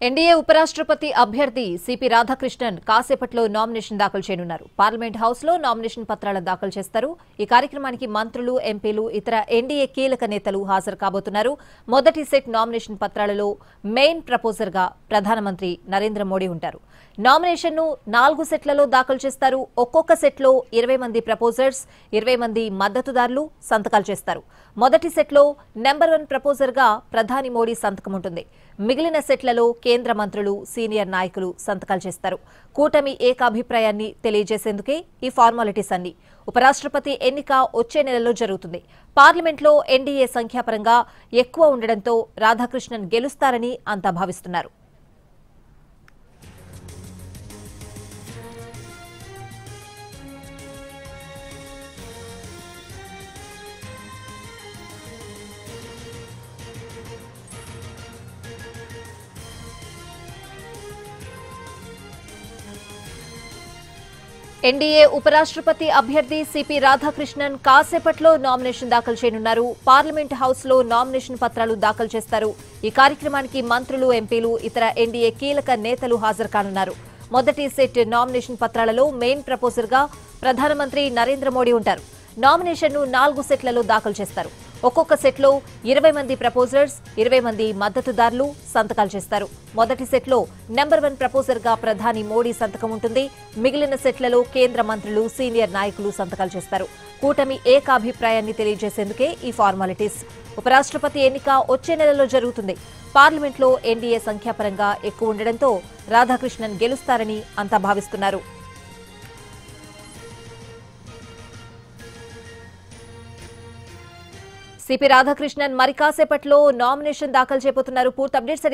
NDA ఉపరాష్ట్రపతి అభ్యర్థి CP Radhakrishnan కాసేపట్లో నామినేషన్ దాఖలు చేయనున్నారు. పార్లమెంట్ హౌస్ లో నామినేషన్ పత్రాలను దాఖలు చేస్తారు. ఈ కార్యక్రమానికి మంత్రులు, ఎంపీలు, ఇతర ఎన్డీఏ కీలక నేతలు హాజరు కాబోతున్నారు. మొదటి సెట్ నామినేషన్ పత్రాలలో మెయిన్ ప్రపోజర్ గా ప్రధానమంత్రి నరేంద్ర మోడీ ఉంటారు. నామినేషన్ ను 4 సెట్లలో దాఖలు చేస్తారు. ఒక్కొక్క సెట్లో 20 మంది ప్రపోజర్స్, 20 మంది మద్దతుదారులు సంతకాలు చేస్తారు. మొదటి సెట్లో నెంబర్ 1 ప్రపోజర్ గా ప్రధాని మోడీ సంతకం ఉంటుంది. మిగిలిన సెట్లలో కేంద్ర మంత్రులు, సీనియర్ నాయకులు సంతకాలు చేస్తారు. కూటమి ఏకాభిప్రాయాన్ని తెలియజేసేందుకే ఈ ఫార్మాలిటీస్ అన్ని. ఉపరాష్ట్రపతి ఎన్నిక వచ్చే నెలలో జరుగుతుంది. పార్లమెంట్లో ఎన్డీఏ సంఖ్యాపరంగా ఎక్కువ ఉండడంతో రాధాకృష్ణన్ గెలుస్తారని అంతా భావిస్తున్నారు. ఎన్డీఏ ఉపరాష్ట్రపతి అభ్యర్థి సిపి రాధాకృష్ణన్ కాసేపట్లో నామినేషన్ దాఖలు చేయనున్నారు. పార్లమెంట్ హౌస్ లో నామినేషన్ పత్రాలు దాఖలు చేస్తారు. ఈ కార్యక్రమానికి మంత్రులు, ఎంపీలు, ఇతర ఎన్డీఏ కీలక నేతలు హాజరు కానున్నారు. మొదటి సెట్ నామినేషన్ పత్రాలలో మెయిన్ ప్రపోజర్ గా ప్రధానమంత్రి నరేంద్ర మోడీ ఉంటారు. నామినేషన్ ను 4 సెట్లలో దాఖలు చేస్తారు. ఒక్కొక్క సెట్లో 20 మంది ప్రపోజర్స్, 20 మంది మద్దతుదారులు సంతకాలు చేస్తారు. మొదటి సెట్లో నెంబర్ 1 ప్రపోజర్ గా ప్రధాని మోడీ సంతకం ఉంటుంది. మిగిలిన సెట్లలో కేంద్ర మంత్రులు, సీనియర్ నాయకులు సంతకాలు చేస్తారు. కూటమి ఏకాభిప్రాయాన్ని తెలియజేసేందుకే ఈ ఫార్మాలిటీస్. ఉపరాష్ట్రపతి ఎన్నిక వచ్చే నెలలో జరుగుతుంది. పార్లమెంట్లో ఎన్డీఏ సంఖ్యాపరంగా ఎక్కువ ఉండడంతో రాధాకృష్ణన్ గెలుస్తారని అంతా భావిస్తున్నారు. సిపి రాధాకృష్ణన్ మరి కాసేపట్లో నామినేషన్ దాఖలు చేయబోతున్నారు. పూర్తి అప్డేట్స్